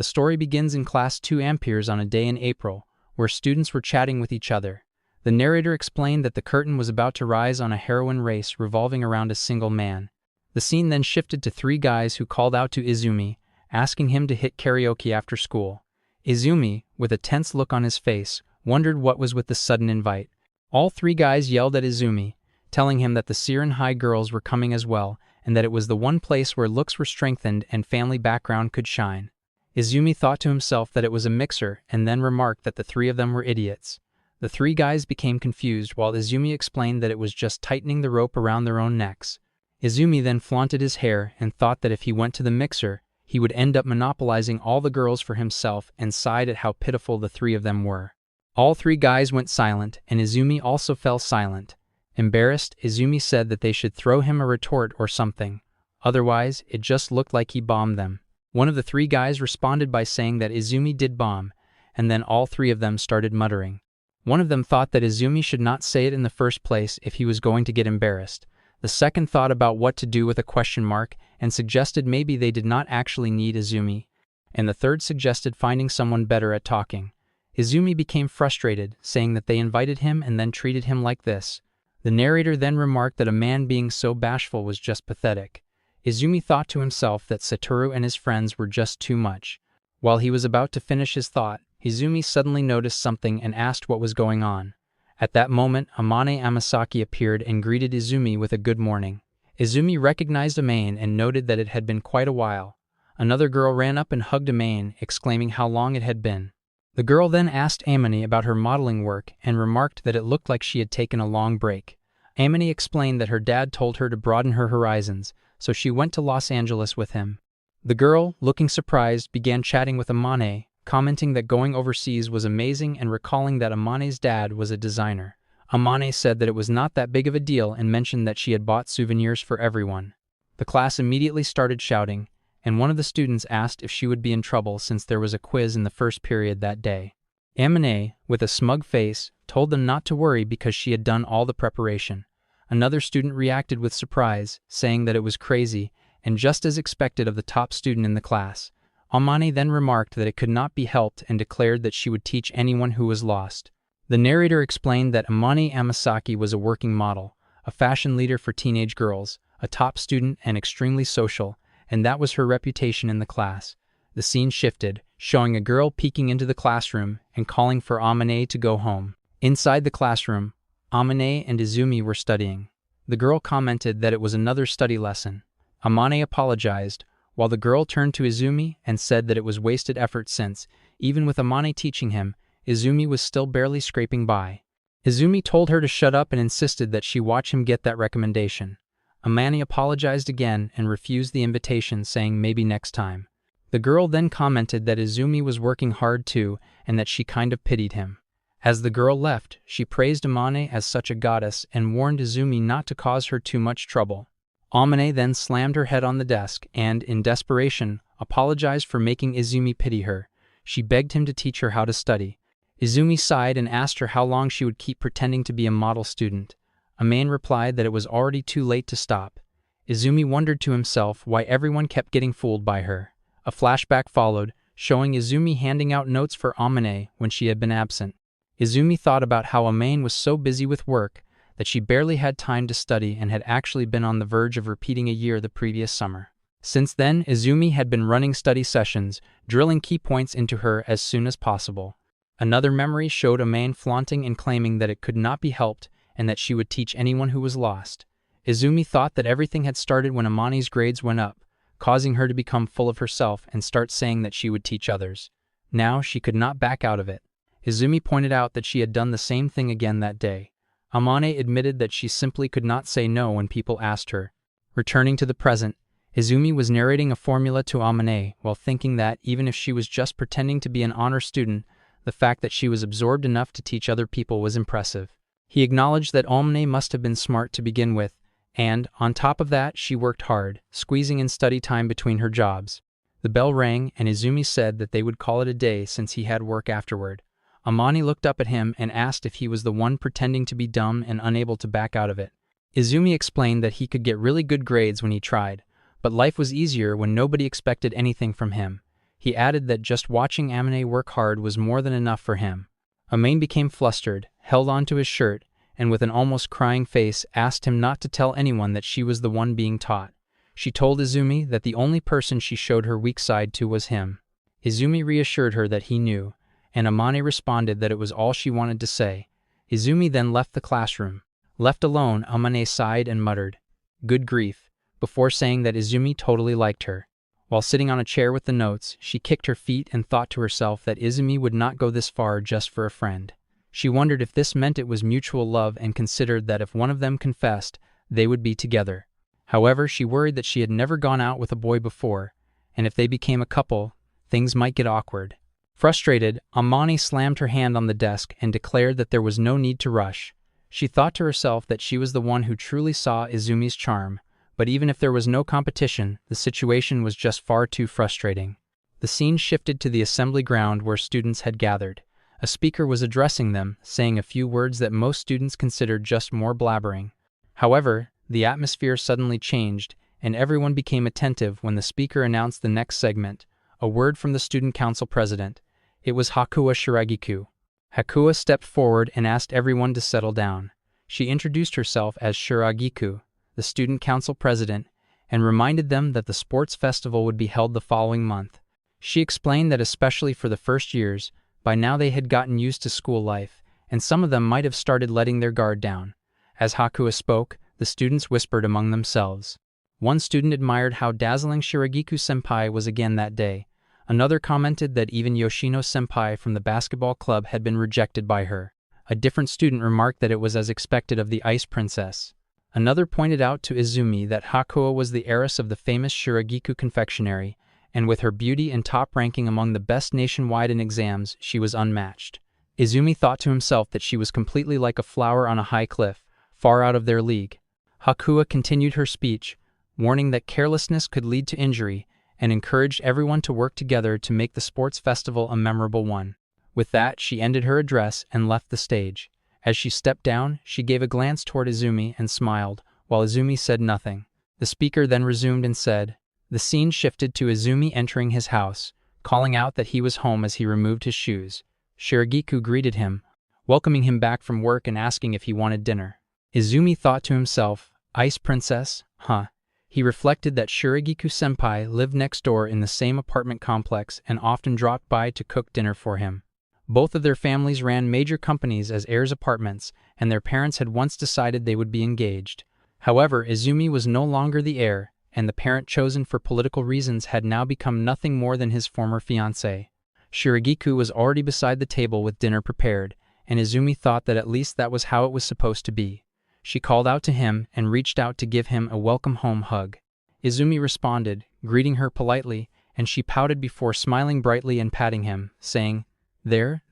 The story begins in Class 2 Amperes on a day in April, where students were chatting with each other. The narrator explained that the curtain was about to rise on a heroine race revolving around a single man. The scene then shifted to 3 guys who called out to Izumi, asking him to hit karaoke after school. Izumi, with a tense look on his face, wondered what was with the sudden invite. All 3 guys yelled at Izumi, telling him that the Siren High girls were coming as well, and that it was the one place where looks were strengthened and family background could shine. Izumi thought to himself that it was a mixer and then remarked that the 3 of them were idiots. The 3 guys became confused while Izumi explained that it was just tightening the rope around their own necks. Izumi then flaunted his hair and thought that if he went to the mixer, he would end up monopolizing all the girls for himself and sighed at how pitiful the 3 of them were. All 3 guys went silent, and Izumi also fell silent. Embarrassed, Izumi said that they should throw him a retort or something. Otherwise, it just looked like he bombed them. One of the 3 guys responded by saying that Izumi did bomb, and then all 3 of them started muttering. One of them thought that Izumi should not say it in the first place if he was going to get embarrassed. The second thought about what to do with a question mark and suggested maybe they did not actually need Izumi, and the third suggested finding someone better at talking. Izumi became frustrated, saying that they invited him and then treated him like this. The narrator then remarked that a man being so bashful was just pathetic. Izumi thought to himself that Satoru and his friends were just too much. While he was about to finish his thought, Izumi suddenly noticed something and asked what was going on. At that moment, Amane Amasaki appeared and greeted Izumi with a good morning. Izumi recognized Amane and noted that it had been quite a while. Another girl ran up and hugged Amane, exclaiming how long it had been. The girl then asked Amane about her modeling work and remarked that it looked like she had taken a long break. Amane explained that her dad told her to broaden her horizons, so she went to Los Angeles with him. The girl, looking surprised, began chatting with Amane, commenting that going overseas was amazing and recalling that Amane's dad was a designer. Amane said that it was not that big of a deal and mentioned that she had bought souvenirs for everyone. The class immediately started shouting, and one of the students asked if she would be in trouble since there was a quiz in the first period that day. Amane, with a smug face, told them not to worry because she had done all the preparation. Another student reacted with surprise, saying that it was crazy and just as expected of the top student in the class. Amane then remarked that it could not be helped and declared that she would teach anyone who was lost. The narrator explained that Amane Amasaki was a working model, a fashion leader for teenage girls, a top student and extremely social, and that was her reputation in the class. The scene shifted, showing a girl peeking into the classroom and calling for Amane to go home. Inside the classroom, Amane and Izumi were studying. The girl commented that it was another study lesson. Amane apologized, while the girl turned to Izumi and said that it was wasted effort since, even with Amane teaching him, Izumi was still barely scraping by. Izumi told her to shut up and insisted that she watch him get that recommendation. Amane apologized again and refused the invitation, saying maybe next time. The girl then commented that Izumi was working hard too and that she kind of pitied him. As the girl left, she praised Amane as such a goddess and warned Izumi not to cause her too much trouble. Amane then slammed her head on the desk and, in desperation, apologized for making Izumi pity her. She begged him to teach her how to study. Izumi sighed and asked her how long she would keep pretending to be a model student. Amane replied that it was already too late to stop. Izumi wondered to himself why everyone kept getting fooled by her. A flashback followed, showing Izumi handing out notes for Amane when she had been absent. Izumi thought about how Amane was so busy with work that she barely had time to study and had actually been on the verge of repeating a year the previous summer. Since then, Izumi had been running study sessions, drilling key points into her as soon as possible. Another memory showed Amane flaunting and claiming that it could not be helped and that she would teach anyone who was lost. Izumi thought that everything had started when Amane's grades went up, causing her to become full of herself and start saying that she would teach others. Now she could not back out of it. Izumi pointed out that she had done the same thing again that day. Amane admitted that she simply could not say no when people asked her. Returning to the present, Izumi was narrating a formula to Amane while thinking that, even if she was just pretending to be an honor student, the fact that she was absorbed enough to teach other people was impressive. He acknowledged that Amane must have been smart to begin with, and, on top of that, she worked hard, squeezing in study time between her jobs. The bell rang, and Izumi said that they would call it a day since he had work afterward. Amane looked up at him and asked if he was the one pretending to be dumb and unable to back out of it. Izumi explained that he could get really good grades when he tried, but life was easier when nobody expected anything from him. He added that just watching Amane work hard was more than enough for him. Amane became flustered, held onto his shirt, and with an almost crying face asked him not to tell anyone that she was the one being taught. She told Izumi that the only person she showed her weak side to was him. Izumi reassured her that he knew, and Amane responded that it was all she wanted to say. Izumi then left the classroom. Left alone, Amane sighed and muttered, "Good grief," before saying that Izumi totally liked her. While sitting on a chair with the notes, she kicked her feet and thought to herself that Izumi would not go this far just for a friend. She wondered if this meant it was mutual love and considered that if one of them confessed, they would be together. However, she worried that she had never gone out with a boy before, and if they became a couple, things might get awkward. Frustrated, Amane slammed her hand on the desk and declared that there was no need to rush. She thought to herself that she was the one who truly saw Izumi's charm, but even if there was no competition, the situation was just far too frustrating. The scene shifted to the assembly ground where students had gathered. A speaker was addressing them, saying a few words that most students considered just more blabbering. However, the atmosphere suddenly changed, and everyone became attentive when the speaker announced the next segment, a word from the student council president. It was Hakuya Shiragiku. Hakuya stepped forward and asked everyone to settle down. She introduced herself as Shiragiku, the student council president, and reminded them that the sports festival would be held the following month. She explained that especially for the first years, by now they had gotten used to school life, and some of them might have started letting their guard down. As Hakuya spoke, the students whispered among themselves. One student admired how dazzling Shiragiku-senpai was again that day. Another commented that even Yoshino-senpai from the basketball club had been rejected by her. A different student remarked that it was as expected of the Ice Princess. Another pointed out to Izumi that Hakuya was the heiress of the famous Shiragiku confectionery, and with her beauty and top ranking among the best nationwide in exams, she was unmatched. Izumi thought to himself that she was completely like a flower on a high cliff, far out of their league. Hakuya continued her speech, warning that carelessness could lead to injury, and encouraged everyone to work together to make the sports festival a memorable one. With that, she ended her address and left the stage. As she stepped down, she gave a glance toward Izumi and smiled, while Izumi said nothing. The speaker then resumed and said, the scene shifted to Izumi entering his house, calling out that he was home as he removed his shoes. Shiragiku greeted him, welcoming him back from work and asking if he wanted dinner. Izumi thought to himself, Ice Princess, huh? He reflected that Shiragiku-senpai lived next door in the same apartment complex and often dropped by to cook dinner for him. Both of their families ran major companies as heirs apartments, and their parents had once decided they would be engaged. However, Izumi was no longer the heir, and the parent chosen for political reasons had now become nothing more than his former fiancé. Shiragiku was already beside the table with dinner prepared, and Izumi thought that at least that was how it was supposed to be. She called out to him and reached out to give him a welcome home hug. Izumi responded, greeting her politely, and she pouted before smiling brightly and patting him, saying, There,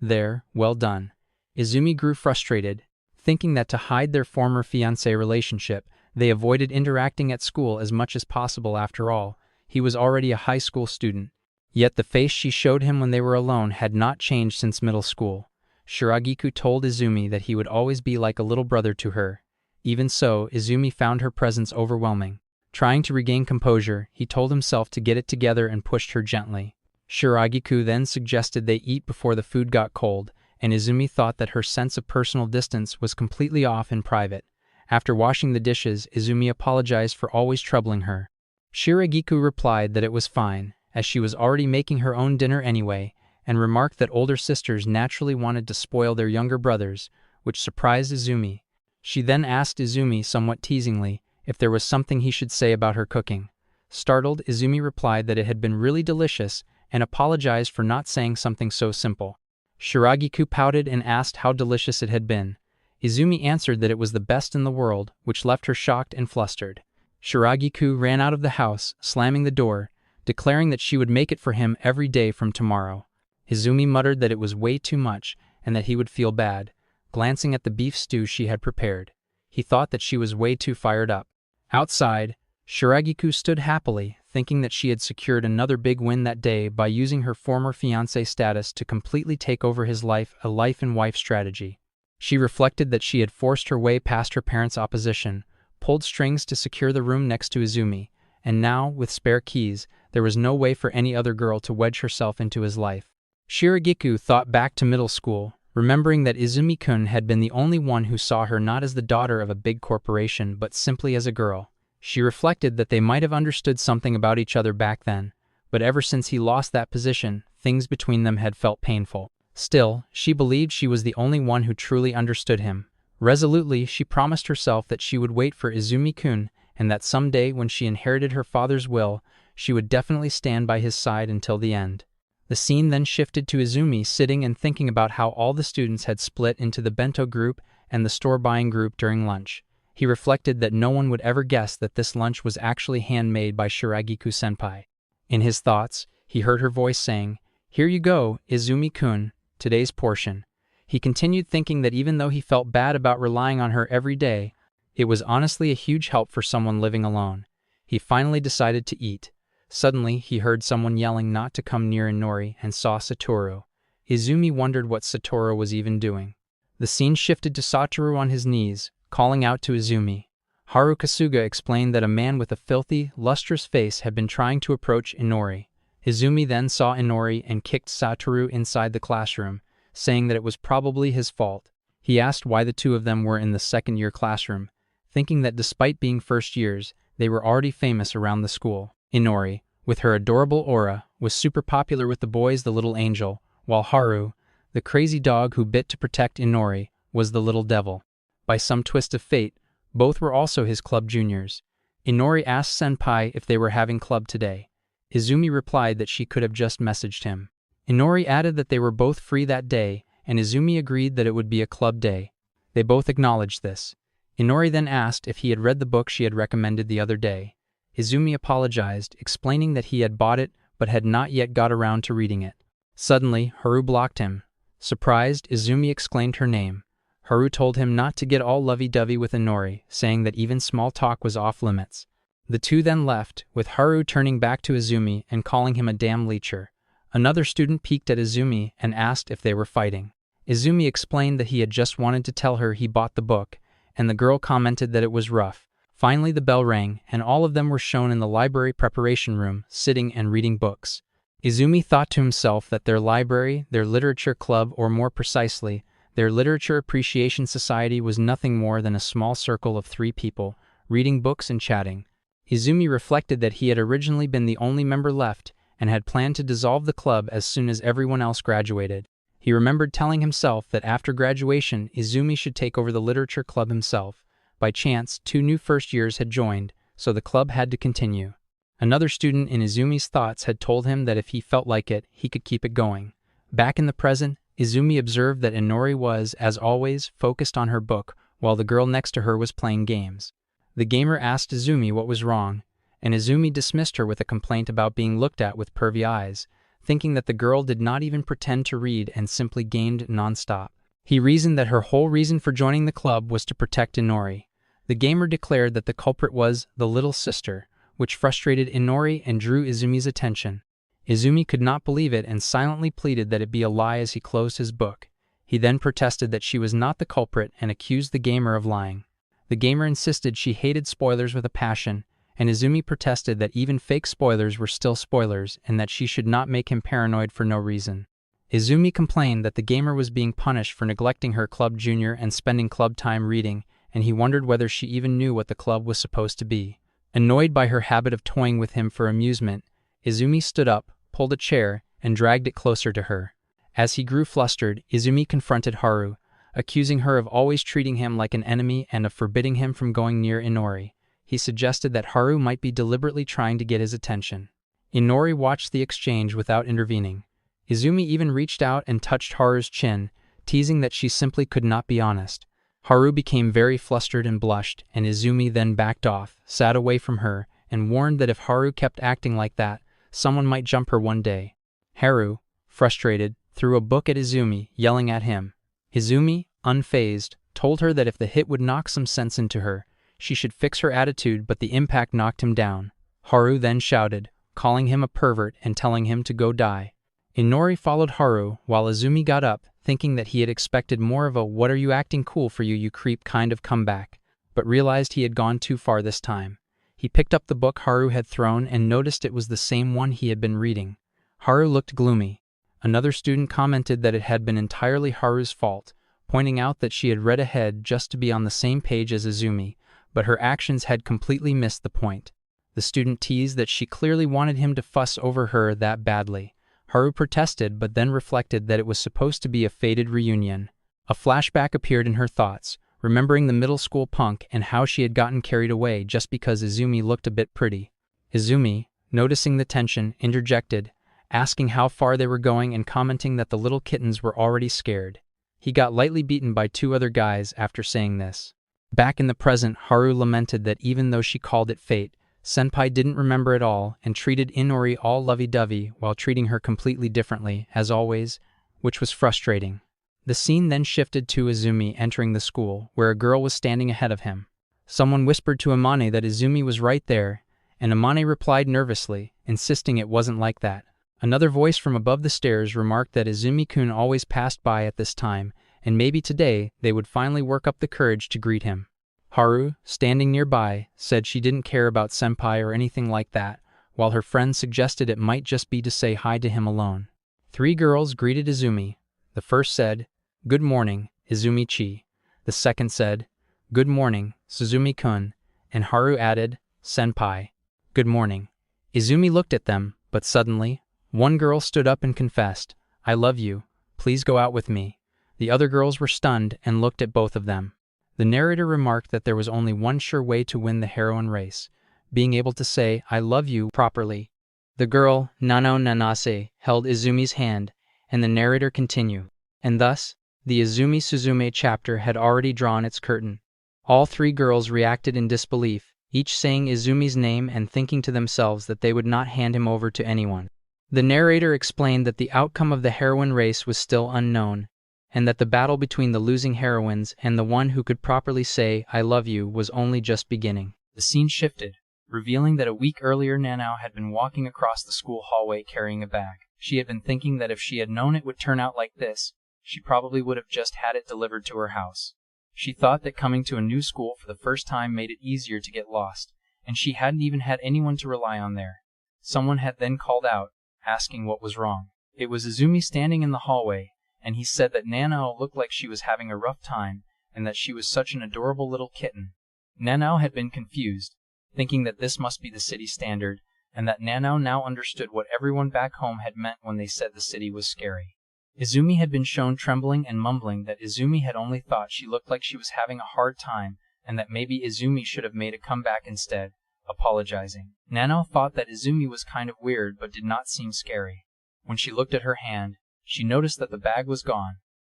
well done. Izumi grew frustrated, thinking that to hide their former fiancé relationship, they avoided interacting at school as much as possible. After all, he was already a high school student. Yet the face she showed him when they were alone had not changed since middle school. Shiragiku told Izumi that he would always be like a little brother to her. Even so, Izumi found her presence overwhelming. Trying to regain composure, he told himself to get it together and pushed her gently. Shiragiku then suggested they eat before the food got cold, and Izumi thought that her sense of personal distance was completely off in private. After washing the dishes, Izumi apologized for always troubling her. Shiragiku replied that it was fine, as she was already making her own dinner anyway, and remarked that older sisters naturally wanted to spoil their younger brothers, which surprised Izumi. She then asked Izumi somewhat teasingly if there was something he should say about her cooking. Startled, Izumi replied that it had been really delicious and apologized for not saying something so simple. Shiragiku pouted and asked how delicious it had been. Izumi answered that it was the best in the world, which left her shocked and flustered. Shiragiku ran out of the house, slamming the door, declaring that she would make it for him every day from tomorrow. Izumi muttered that it was way too much and that he would feel bad, glancing at the beef stew she had prepared. He thought that she was way too fired up. Outside, Shiragiku stood happily, thinking that she had secured another big win that day by using her former fiancé status to completely take over his life, a life-and-wife strategy. She reflected that she had forced her way past her parents' opposition, pulled strings to secure the room next to Izumi, and now, with spare keys, there was no way for any other girl to wedge herself into his life. Shiragiku thought back to middle school, remembering that Izumi-kun had been the only one who saw her not as the daughter of a big corporation but simply as a girl. She reflected that they might have understood something about each other back then, but ever since he lost that position, things between them had felt painful. Still, she believed she was the only one who truly understood him. Resolutely, she promised herself that she would wait for Izumi-kun, and that someday when she inherited her father's will, she would definitely stand by his side until the end. The scene then shifted to Izumi sitting and thinking about how all the students had split into the bento group and the store-buying group during lunch. He reflected that no one would ever guess that this lunch was actually handmade by Shiragiku-senpai. In his thoughts, he heard her voice saying, "Here you go, Izumi-kun, today's portion." He continued thinking that even though he felt bad about relying on her every day, it was honestly a huge help for someone living alone. He finally decided to eat. Suddenly, he heard someone yelling not to come near Inori and saw Satoru. Izumi wondered what Satoru was even doing. The scene shifted to Satoru on his knees, calling out to Izumi. Haru Kasuga explained that a man with a filthy, lustrous face had been trying to approach Inori. Izumi then saw Inori and kicked Satoru inside the classroom, saying that it was probably his fault. He asked why the two of them were in the second-year classroom, thinking that despite being first years, they were already famous around the school. Inori, with her adorable aura, was super popular with the boys, the little angel, while Haru, the crazy dog who bit to protect Inori, was the little devil. By some twist of fate, both were also his club juniors. Inori asked Senpai if they were having club today. Izumi replied that she could have just messaged him. Inori added that they were both free that day, and Izumi agreed that it would be a club day. They both acknowledged this. Inori then asked if he had read the book she had recommended the other day. Izumi apologized, explaining that he had bought it but had not yet got around to reading it. Suddenly, Haru blocked him. Surprised, Izumi exclaimed her name. Haru told him not to get all lovey-dovey with Inori, saying that even small talk was off limits. The two then left, with Haru turning back to Izumi and calling him a damn leecher. Another student peeked at Izumi and asked if they were fighting. Izumi explained that he had just wanted to tell her he bought the book, and the girl commented that it was rough. Finally the bell rang, and all of them were shown in the library preparation room, sitting and reading books. Izumi thought to himself that their library, their literature club, or more precisely, their literature appreciation society was nothing more than a small circle of 3 people, reading books and chatting. Izumi reflected that he had originally been the only member left, and had planned to dissolve the club as soon as everyone else graduated. He remembered telling himself that after graduation, Izumi should take over the literature club himself. By chance, 2 new first years had joined, so the club had to continue. Another student in Izumi's thoughts had told him that if he felt like it, he could keep it going. Back in the present, Izumi observed that Inori was, as always, focused on her book, while the girl next to her was playing games. The gamer asked Izumi what was wrong, and Izumi dismissed her with a complaint about being looked at with pervy eyes, thinking that the girl did not even pretend to read and simply gamed non-stop. He reasoned that her whole reason for joining the club was to protect Inori. The gamer declared that the culprit was the little sister, which frustrated Inori and drew Izumi's attention. Izumi could not believe it and silently pleaded that it be a lie as he closed his book. He then protested that she was not the culprit and accused the gamer of lying. The gamer insisted she hated spoilers with a passion, and Izumi protested that even fake spoilers were still spoilers and that she should not make him paranoid for no reason. Izumi complained that the gamer was being punished for neglecting her club junior and spending club time reading, and he wondered whether she even knew what the club was supposed to be. Annoyed by her habit of toying with him for amusement, Izumi stood up, pulled a chair, and dragged it closer to her. As he grew flustered, Izumi confronted Haru, accusing her of always treating him like an enemy and of forbidding him from going near Inori. He suggested that Haru might be deliberately trying to get his attention. Inori watched the exchange without intervening. Izumi even reached out and touched Haru's chin, teasing that she simply could not be honest. Haru became very flustered and blushed, and Izumi then backed off, sat away from her, and warned that if Haru kept acting like that, someone might jump her one day. Haru, frustrated, threw a book at Izumi, yelling at him. Izumi, unfazed, told her that if the hit would knock some sense into her, she should fix her attitude, but the impact knocked him down. Haru then shouted, calling him a pervert and telling him to go die. Inori followed Haru, while Izumi got up, thinking that he had expected more of a "what are you acting cool for you creep" kind of comeback, but realized he had gone too far this time. He picked up the book Haru had thrown and noticed it was the same one he had been reading. Haru looked gloomy. Another student commented that it had been entirely Haru's fault, pointing out that she had read ahead just to be on the same page as Izumi, but her actions had completely missed the point. The student teased that she clearly wanted him to fuss over her that badly. Haru protested, but then reflected that it was supposed to be a fated reunion. A flashback appeared in her thoughts, remembering the middle school punk and how she had gotten carried away just because Izumi looked a bit pretty. Izumi, noticing the tension, interjected, asking how far they were going and commenting that the little kittens were already scared. He got lightly beaten by 2 other guys after saying this. Back in the present, Haru lamented that even though she called it fate, Senpai didn't remember it all and treated Inori all lovey-dovey while treating her completely differently, as always, which was frustrating. The scene then shifted to Izumi entering the school, where a girl was standing ahead of him. Someone whispered to Amane that Izumi was right there, and Amane replied nervously, insisting it wasn't like that. Another voice from above the stairs remarked that Izumi-kun always passed by at this time, and maybe today they would finally work up the courage to greet him. Haru, standing nearby, said she didn't care about Senpai or anything like that, while her friend suggested it might just be to say hi to him alone. 3 girls greeted Izumi. The first said, "Good morning, Izumi-chi." The second said, "Good morning, Suzumi-kun," and Haru added, "Senpai, good morning." Izumi looked at them, but suddenly, one girl stood up and confessed, "I love you, please go out with me." The other girls were stunned and looked at both of them. The narrator remarked that there was only one sure way to win the heroine race, being able to say, "I love you," properly. The girl, Nano Nanase, held Izumi's hand, and the narrator continued. And thus, the Izumi Suzume chapter had already drawn its curtain. All 3 girls reacted in disbelief, each saying Izumi's name and thinking to themselves that they would not hand him over to anyone. The narrator explained that the outcome of the heroine race was still unknown, and that the battle between the losing heroines and the one who could properly say, "I love you," was only just beginning. The scene shifted, revealing that a week earlier Nanao had been walking across the school hallway carrying a bag. She had been thinking that if she had known it would turn out like this, she probably would have just had it delivered to her house. She thought that coming to a new school for the first time made it easier to get lost, and she hadn't even had anyone to rely on there. Someone had then called out, asking what was wrong. It was Izumi standing in the hallway, and he said that Nanao looked like she was having a rough time, and that she was such an adorable little kitten. Nanao had been confused, thinking that this must be the city standard, and that Nanao now understood what everyone back home had meant when they said the city was scary. Izumi had been shown trembling and mumbling that Izumi had only thought she looked like she was having a hard time, and that maybe Izumi should have made a comeback instead, apologizing. Nanao thought that Izumi was kind of weird but did not seem scary. When she looked at her hand, she noticed that the bag was gone,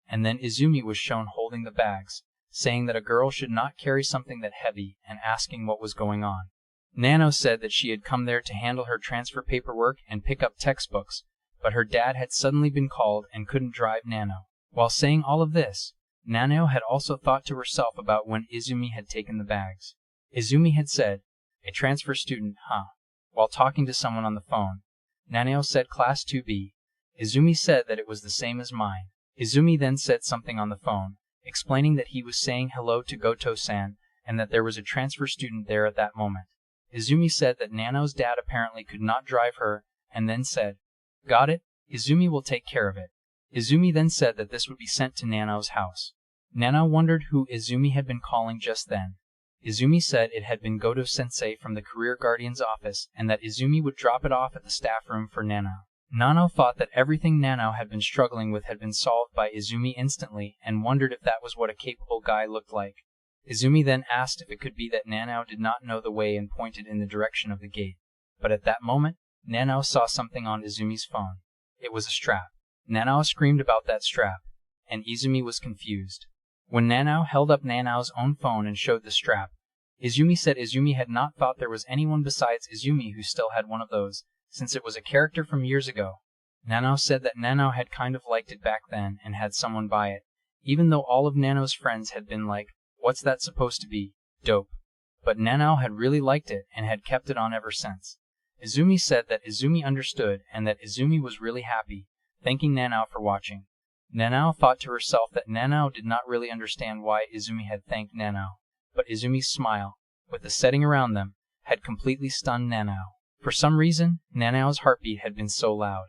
and then Izumi was shown holding the bags, saying that a girl should not carry something that heavy and asking what was going on. Nano said that she had come there to handle her transfer paperwork and pick up textbooks, but her dad had suddenly been called and couldn't drive Nano. While saying all of this, Nano had also thought to herself about when Izumi had taken the bags. Izumi had said, "A transfer student, huh?" while talking to someone on the phone. Nano said Class 2B. Izumi said that it was the same as mine. Izumi then said something on the phone, explaining that he was saying hello to Goto-san and that there was a transfer student there at that moment. Izumi said that Nano's dad apparently could not drive her, and then said, "Got it, Izumi will take care of it." Izumi then said that this would be sent to Nano's house. Nano wondered who Izumi had been calling just then. Izumi said it had been Goto-sensei from the Career Guardian's office and that Izumi would drop it off at the staff room for Nano. Nano thought that everything Nano had been struggling with had been solved by Izumi instantly and wondered if that was what a capable guy looked like. Izumi then asked if it could be that Nano did not know the way and pointed in the direction of the gate. But at that moment, Nano saw something on Izumi's phone. It was a strap. Nano screamed about that strap, and Izumi was confused. When Nano held up Nano's own phone and showed the strap, Izumi said Izumi had not thought there was anyone besides Izumi who still had one of those, since it was a character from years ago. Nano said that Nano had kind of liked it back then and had someone buy it, even though all of Nano's friends had been like, "What's that supposed to be? Dope." But Nano had really liked it and had kept it on ever since. Izumi said that Izumi understood and that Izumi was really happy, thanking Nano for watching. Nano thought to herself that Nano did not really understand why Izumi had thanked Nano, but Izumi's smile, with the setting around them, had completely stunned Nanao. For some reason, Nanao's heartbeat had been so loud.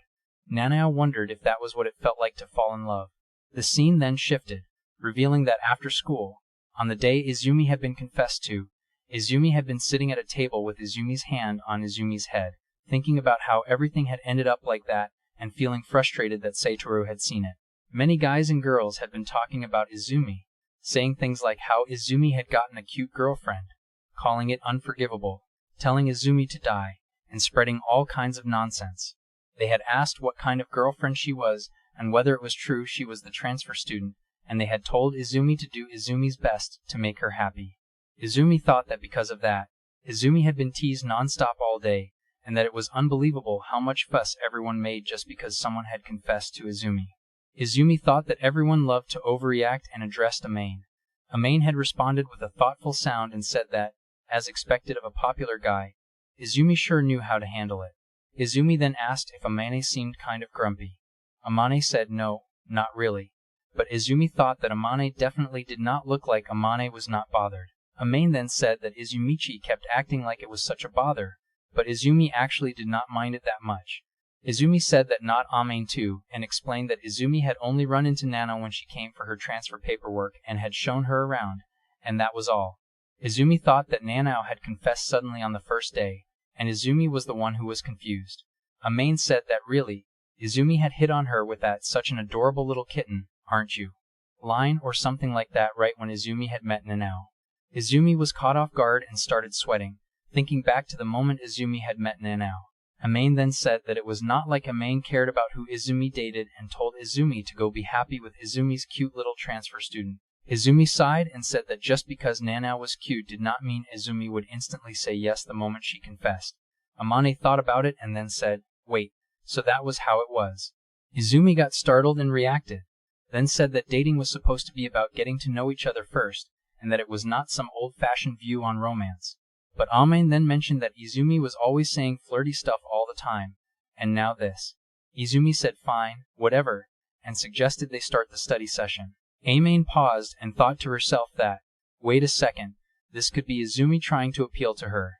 Nanao wondered if that was what it felt like to fall in love. The scene then shifted, revealing that after school, on the day Izumi had been confessed to, Izumi had been sitting at a table with Izumi's hand on Izumi's head, thinking about how everything had ended up like that and feeling frustrated that Satoru had seen it. Many guys and girls had been talking about Izumi, saying things like how Izumi had gotten a cute girlfriend, calling it unforgivable, telling Izumi to die, and spreading all kinds of nonsense. They had asked what kind of girlfriend she was and whether it was true she was the transfer student, and they had told Izumi to do Izumi's best to make her happy. Izumi thought that because of that, Izumi had been teased non-stop all day, and that it was unbelievable how much fuss everyone made just because someone had confessed to Izumi. Izumi thought that everyone loved to overreact and addressed Amane. Amane had responded with a thoughtful sound and said that, as expected of a popular guy, Izumi sure knew how to handle it. Izumi then asked if Amane seemed kind of grumpy. Amane said no, not really. But Izumi thought that Amane definitely did not look like Amane was not bothered. Amane then said that Izumichi kept acting like it was such a bother, but Izumi actually did not mind it that much. Izumi said that not Amane too, and explained that Izumi had only run into Nano when she came for her transfer paperwork and had shown her around, and that was all. Izumi thought that Nanao had confessed suddenly on the first day, and Izumi was the one who was confused. Amane said that really, Izumi had hit on her with that "such an adorable little kitten, aren't you?" line or something like that right when Izumi had met Nanao. Izumi was caught off guard and started sweating, thinking back to the moment Izumi had met Nanao. Amane then said that it was not like Amane cared about who Izumi dated and told Izumi to go be happy with Izumi's cute little transfer student. Izumi sighed and said that just because Nanao was cute did not mean Izumi would instantly say yes the moment she confessed. Amane thought about it and then said, "Wait, so that was how it was." Izumi got startled and reacted, then said that dating was supposed to be about getting to know each other first, and that it was not some old-fashioned view on romance. But Amane then mentioned that Izumi was always saying flirty stuff all the time, and now this. Izumi said fine, whatever, and suggested they start the study session. Amane paused and thought to herself that, wait a second, this could be Izumi trying to appeal to her.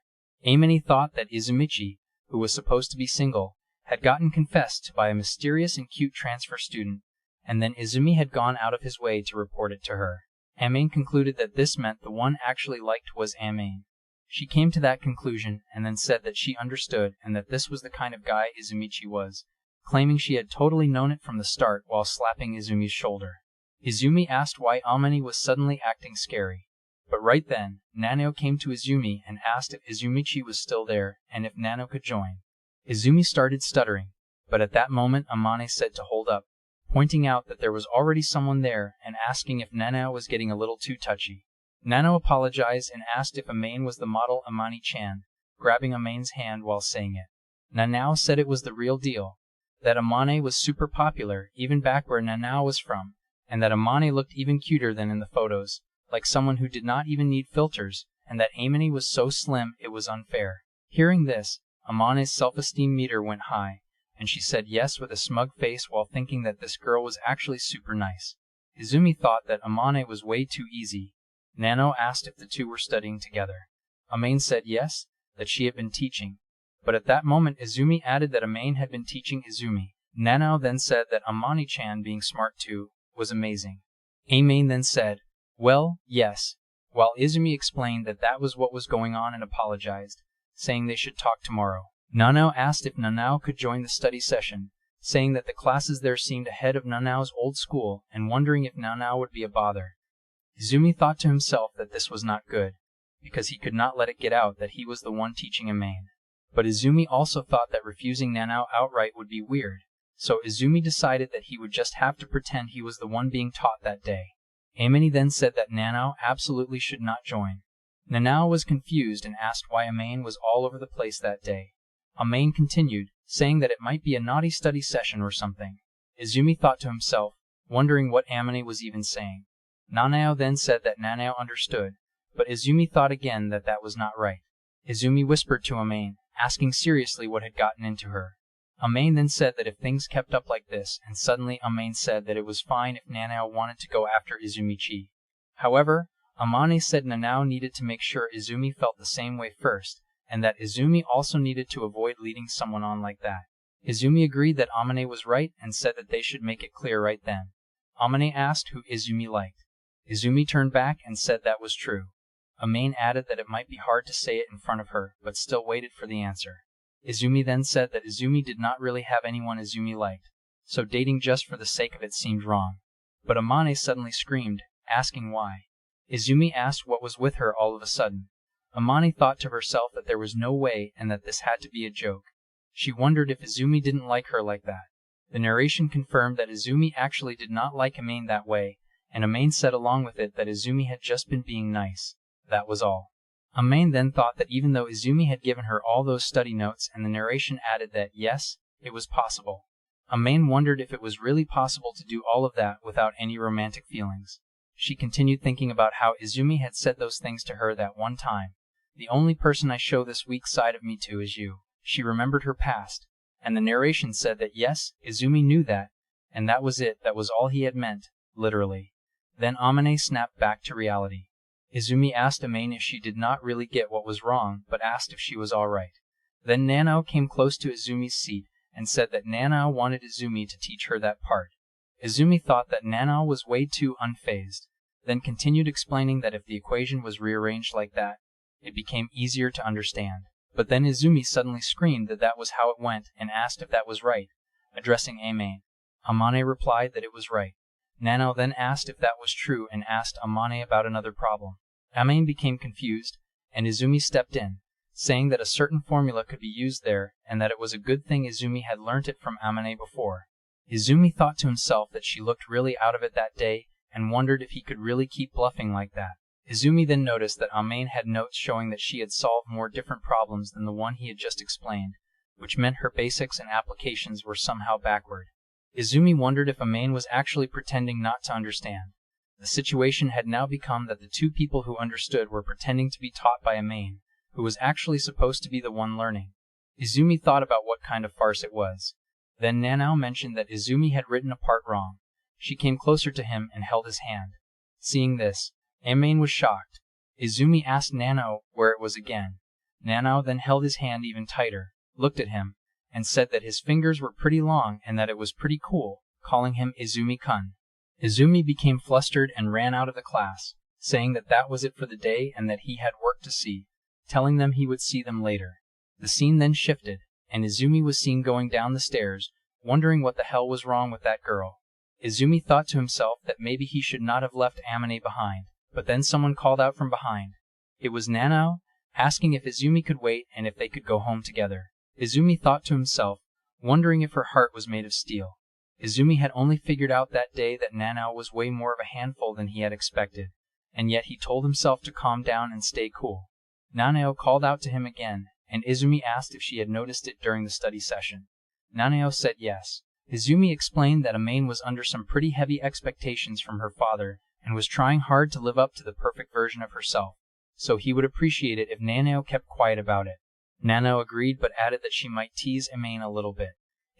Amane thought that Izumichi, who was supposed to be single, had gotten confessed to by a mysterious and cute transfer student, and then Izumi had gone out of his way to report it to her. Amane concluded that this meant the one actually liked was Amane. She came to that conclusion and then said that she understood and that this was the kind of guy Izumichi was, claiming she had totally known it from the start while slapping Izumi's shoulder. Izumi asked why Amane was suddenly acting scary. But right then, Nanao came to Izumi and asked if Izumichi was still there and if Nanao could join. Izumi started stuttering, but at that moment Amane said to hold up, pointing out that there was already someone there and asking if Nanao was getting a little too touchy. Nanao apologized and asked if Amane was the model Amane-chan, grabbing Amane's hand while saying it. Nanao said it was the real deal, that Amane was super popular even back where Nanao was from, and that Amane looked even cuter than in the photos, like someone who did not even need filters, and that Amane was so slim it was unfair. Hearing this, Amane's self-esteem meter went high, and she said yes with a smug face while thinking that this girl was actually super nice. Izumi thought that Amane was way too easy. Nanao asked if the two were studying together. Amane said yes, that she had been teaching. But at that moment Izumi added that Amane had been teaching Izumi. Nanao then said that Amane-chan being smart too was amazing. Amane then said, well, yes, while Izumi explained that that was what was going on and apologized, saying they should talk tomorrow. Nanao asked if Nanao could join the study session, saying that the classes there seemed ahead of Nanao's old school and wondering if Nanao would be a bother. Izumi thought to himself that this was not good, because he could not let it get out that he was the one teaching Amane. But Izumi also thought that refusing Nanao outright would be weird, so Izumi decided that he would just have to pretend he was the one being taught that day. Amane then said that Nanao absolutely should not join. Nanao was confused and asked why Amane was all over the place that day. Amane continued, saying that it might be a naughty study session or something. Izumi thought to himself, wondering what Amane was even saying. Nanao then said that Nanao understood, but Izumi thought again that that was not right. Izumi whispered to Amane, asking seriously what had gotten into her. Amane then said that if things kept up like this, and suddenly Amane said that it was fine if Nanao wanted to go after Izumichi. However, Amane said Nanao needed to make sure Izumi felt the same way first, and that Izumi also needed to avoid leading someone on like that. Izumi agreed that Amane was right and said that they should make it clear right then. Amane asked who Izumi liked. Izumi turned back and said that was true. Amane added that it might be hard to say it in front of her, but still waited for the answer. Izumi then said that Izumi did not really have anyone Izumi liked, so dating just for the sake of it seemed wrong. But Amane suddenly screamed, asking why. Izumi asked what was with her all of a sudden. Amane thought to herself that there was no way and that this had to be a joke. She wondered if Izumi didn't like her like that. The narration confirmed that Izumi actually did not like Amane that way, and Amane said along with it that Izumi had just been being nice. That was all. Amane then thought that even though Izumi had given her all those study notes, and the narration added that, yes, it was possible. Amane wondered if it was really possible to do all of that without any romantic feelings. She continued thinking about how Izumi had said those things to her that one time. The only person I show this weak side of me to is you. She remembered her past, and the narration said that yes, Izumi knew that, and that was it, that was all he had meant, literally. Then Amane snapped back to reality. Izumi asked Amane if she did not really get what was wrong, but asked if she was alright. Then Nanao came close to Izumi's seat, and said that Nanao wanted Izumi to teach her that part. Izumi thought that Nanao was way too unfazed, then continued explaining that if the equation was rearranged like that, it became easier to understand. But then Izumi suddenly screamed that that was how it went, and asked if that was right, addressing Amane. Amane replied that it was right. Nanao then asked if that was true and asked Amane about another problem. Amane became confused, and Izumi stepped in, saying that a certain formula could be used there, and that it was a good thing Izumi had learnt it from Amane before. Izumi thought to himself that she looked really out of it that day, and wondered if he could really keep bluffing like that. Izumi then noticed that Amane had notes showing that she had solved more different problems than the one he had just explained, which meant her basics and applications were somehow backward. Izumi wondered if Amane was actually pretending not to understand. The situation had now become that the two people who understood were pretending to be taught by Amane, who was actually supposed to be the one learning. Izumi thought about what kind of farce it was. Then Nanao mentioned that Izumi had written a part wrong. She came closer to him and held his hand. Seeing this, Amane was shocked. Izumi asked Nanao where it was again. Nanao then held his hand even tighter, looked at him, and said that his fingers were pretty long and that it was pretty cool, calling him Izumi-kun. Izumi became flustered and ran out of the class, saying that that was it for the day and that he had work to see, telling them he would see them later. The scene then shifted, and Izumi was seen going down the stairs, wondering what the hell was wrong with that girl. Izumi thought to himself that maybe he should not have left Amane behind, but then someone called out from behind. It was Nanao, asking if Izumi could wait and if they could go home together. Izumi thought to himself, wondering if her heart was made of steel. Izumi had only figured out that day that Nanao was way more of a handful than he had expected, and yet he told himself to calm down and stay cool. Nanao called out to him again, and Izumi asked if she had noticed it during the study session. Nanao said yes. Izumi explained that Amane was under some pretty heavy expectations from her father, and was trying hard to live up to the perfect version of herself, so he would appreciate it if Nanao kept quiet about it. Nanao agreed but added that she might tease Amane a little bit.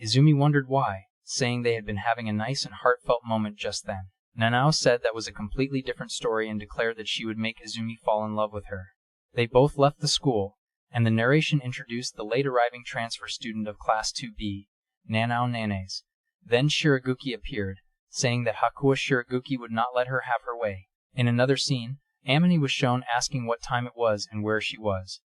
Izumi wondered why, saying they had been having a nice and heartfelt moment just then. Nanao said that was a completely different story and declared that she would make Izumi fall in love with her. They both left the school, and the narration introduced the late-arriving transfer student of Class 2B, Nanao Nanes. Then Shiraguki appeared, saying that Hakuya Shiraguki would not let her have her way. In another scene, Amane was shown asking what time it was and where she was.